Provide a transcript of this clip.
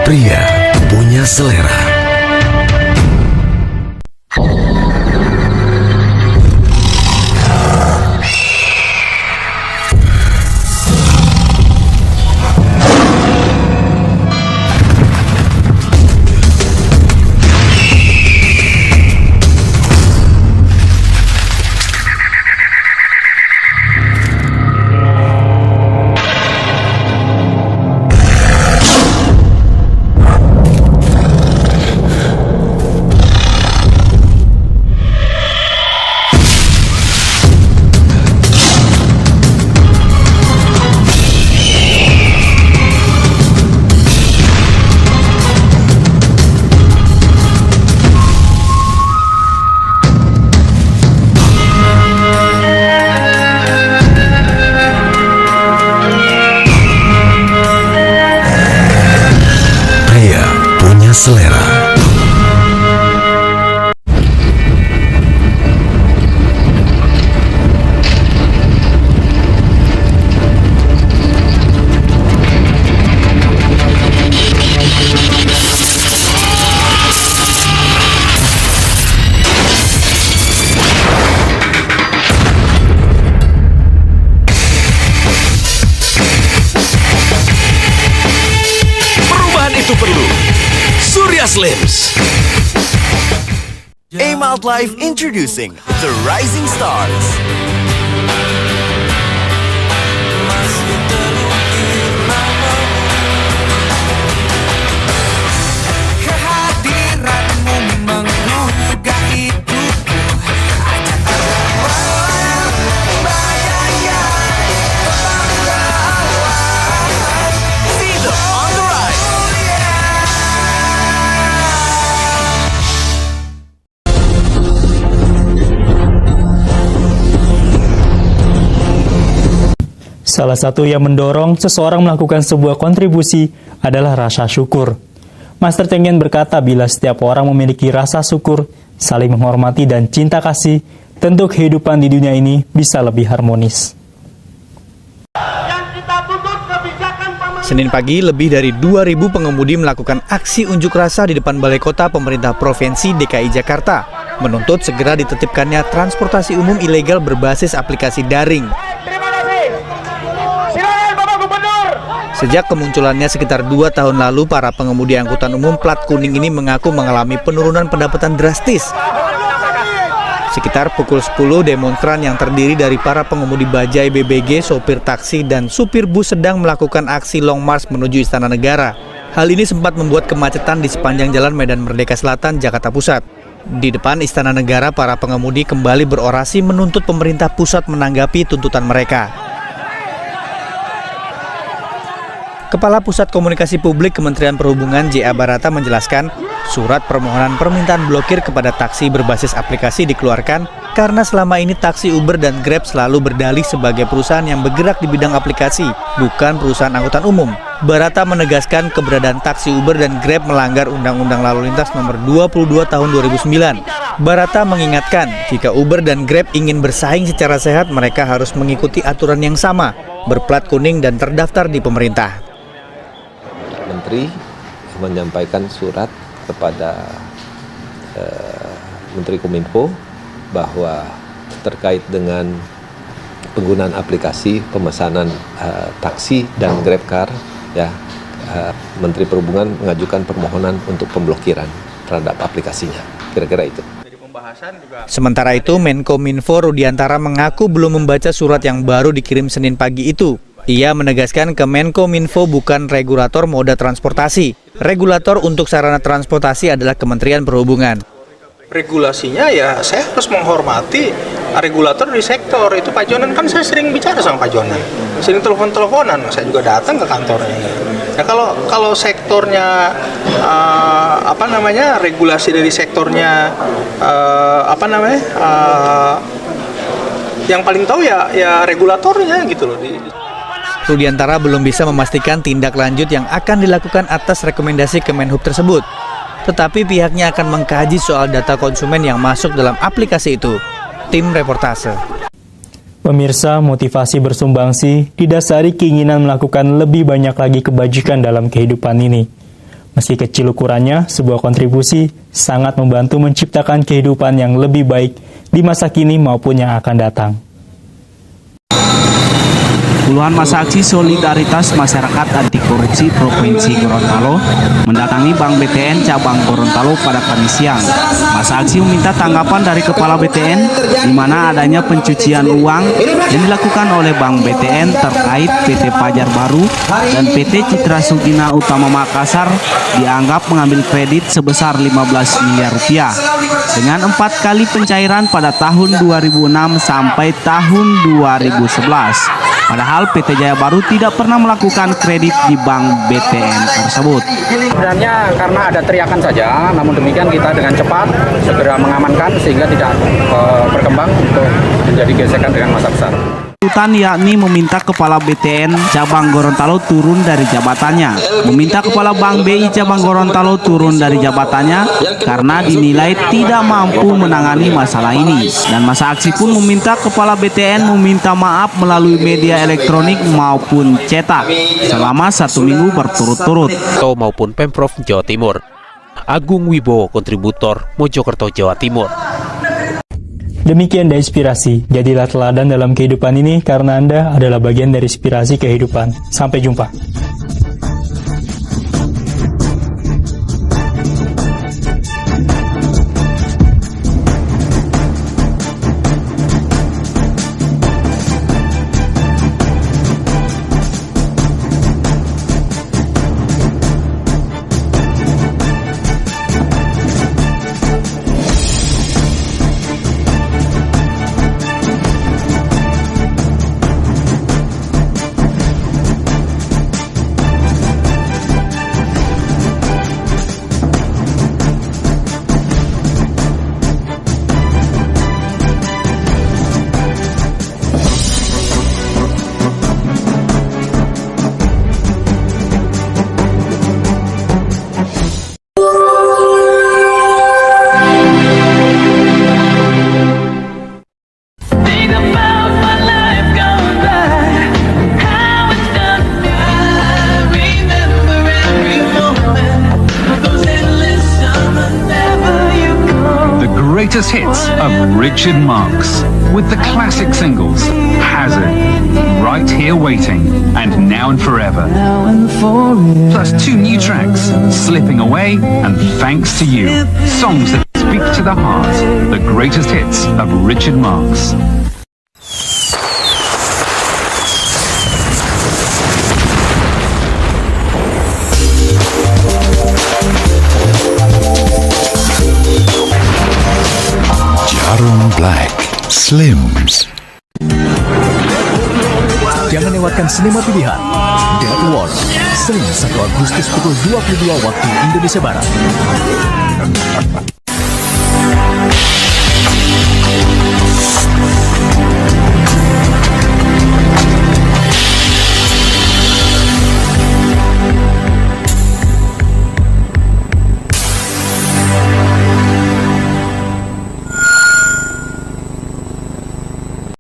Pria punya selera. Selera. Perubahan itu perlu. Surya Slims. A-Malt Life introducing the Rising Stars. Kehadiranmu menggugah hidupku. Ajak See them on the rise. Salah satu yang mendorong seseorang melakukan sebuah kontribusi adalah rasa syukur. Master Cheng Yen berkata, bila setiap orang memiliki rasa syukur, saling menghormati dan cinta kasih, tentu kehidupan di dunia ini bisa lebih harmonis. Senin pagi, lebih dari 2.000 pengemudi melakukan aksi unjuk rasa di depan Balai Kota Pemerintah Provinsi DKI Jakarta, menuntut segera ditertibkannya transportasi umum ilegal berbasis aplikasi daring. Sejak kemunculannya sekitar 2 tahun lalu, para pengemudi angkutan umum plat kuning ini mengaku mengalami penurunan pendapatan drastis. Sekitar pukul 10, demonstran yang terdiri dari para pengemudi bajai BBG, sopir taksi, dan supir bus sedang melakukan aksi long march menuju Istana Negara. Hal ini sempat membuat kemacetan di sepanjang Jalan Medan Merdeka Selatan, Jakarta Pusat. Di depan Istana Negara, para pengemudi kembali berorasi menuntut pemerintah pusat menanggapi tuntutan mereka. Kepala Pusat Komunikasi Publik Kementerian Perhubungan J.A. Barata menjelaskan, surat permohonan permintaan blokir kepada taksi berbasis aplikasi dikeluarkan karena selama ini taksi Uber dan Grab selalu berdalih sebagai perusahaan yang bergerak di bidang aplikasi, bukan perusahaan angkutan umum. Barata menegaskan keberadaan taksi Uber dan Grab melanggar Undang-Undang Lalu Lintas Nomor 22 Tahun 2009. Barata mengingatkan, jika Uber dan Grab ingin bersaing secara sehat, mereka harus mengikuti aturan yang sama, berplat kuning dan terdaftar di pemerintah. Menteri menyampaikan surat kepada Menteri Kominfo bahwa terkait dengan penggunaan aplikasi pemesanan taksi dan GrabCar, ya, Menteri Perhubungan mengajukan permohonan untuk pemblokiran terhadap aplikasinya. Kira-kira itu. Sementara itu, Menkominfo Rudiantara mengaku belum membaca surat yang baru dikirim Senin pagi itu. Ia menegaskan Kemenkominfo bukan regulator moda transportasi. Regulator untuk sarana transportasi adalah Kementerian Perhubungan. Regulasinya ya saya harus menghormati regulator di sektor. Itu Pak Jonan, kan saya sering bicara sama Pak Jonan. Sering telepon-teleponan, saya juga datang ke kantornya. Nah, kalau sektornya regulasi dari sektornya yang paling tahu ya regulatornya gitu loh. Rudiantara belum bisa memastikan tindak lanjut yang akan dilakukan atas rekomendasi Kemenhub tersebut. Tetapi pihaknya akan mengkaji soal data konsumen yang masuk dalam aplikasi itu. Tim Reportase. Pemirsa, motivasi bersumbangsi didasari keinginan melakukan lebih banyak lagi kebajikan dalam kehidupan ini. Meski kecil ukurannya, sebuah kontribusi sangat membantu menciptakan kehidupan yang lebih baik di masa kini maupun yang akan datang. Puluhan masa aksi solidaritas masyarakat anti korupsi Provinsi Gorontalo mendatangi Bank BTN cabang Gorontalo pada Kamis siang. Masa aksi meminta tanggapan dari Kepala BTN di mana adanya pencucian uang yang dilakukan oleh Bank BTN terkait PT Pajar Baru dan PT Citra Sugina Utama Makassar dianggap mengambil kredit sebesar 15 miliar rupiah dengan 4 kali pencairan pada tahun 2006 sampai tahun 2011. Padahal PT Jaya Baru tidak pernah melakukan kredit di Bank BTN tersebut. Sebenarnya karena ada teriakan saja, namun demikian kita dengan cepat segera mengamankan sehingga tidak berkembang untuk menjadi gesekan dengan massa besar. Tuntutan yakni meminta Kepala BTN cabang Gorontalo turun dari jabatannya, meminta Kepala Bank BI cabang Gorontalo turun dari jabatannya karena dinilai tidak mampu menangani masalah ini. Dan masa aksi pun meminta Kepala BTN meminta maaf melalui media elektronik maupun cetak selama 1 minggu berturut-turut. Maupun Pemprov Jawa Timur. Agung Wibowo, kontributor Mojokerto, Jawa Timur. Demikian The Inspirasi, jadilah teladan dalam kehidupan ini karena Anda adalah bagian dari inspirasi kehidupan. Sampai jumpa. Greatest hits of Richard Marx with the classic singles Hazard, Right Here Waiting, and Now and Forever. Plus 2 new tracks, Slipping Away and Thanks to You. Songs that speak to the heart. The greatest hits of Richard Marx. Jarum Black Slims. Jangan lewatkan sinema pilihan Death War, Senin 1 Agustus pukul 22 waktu Indonesia Barat.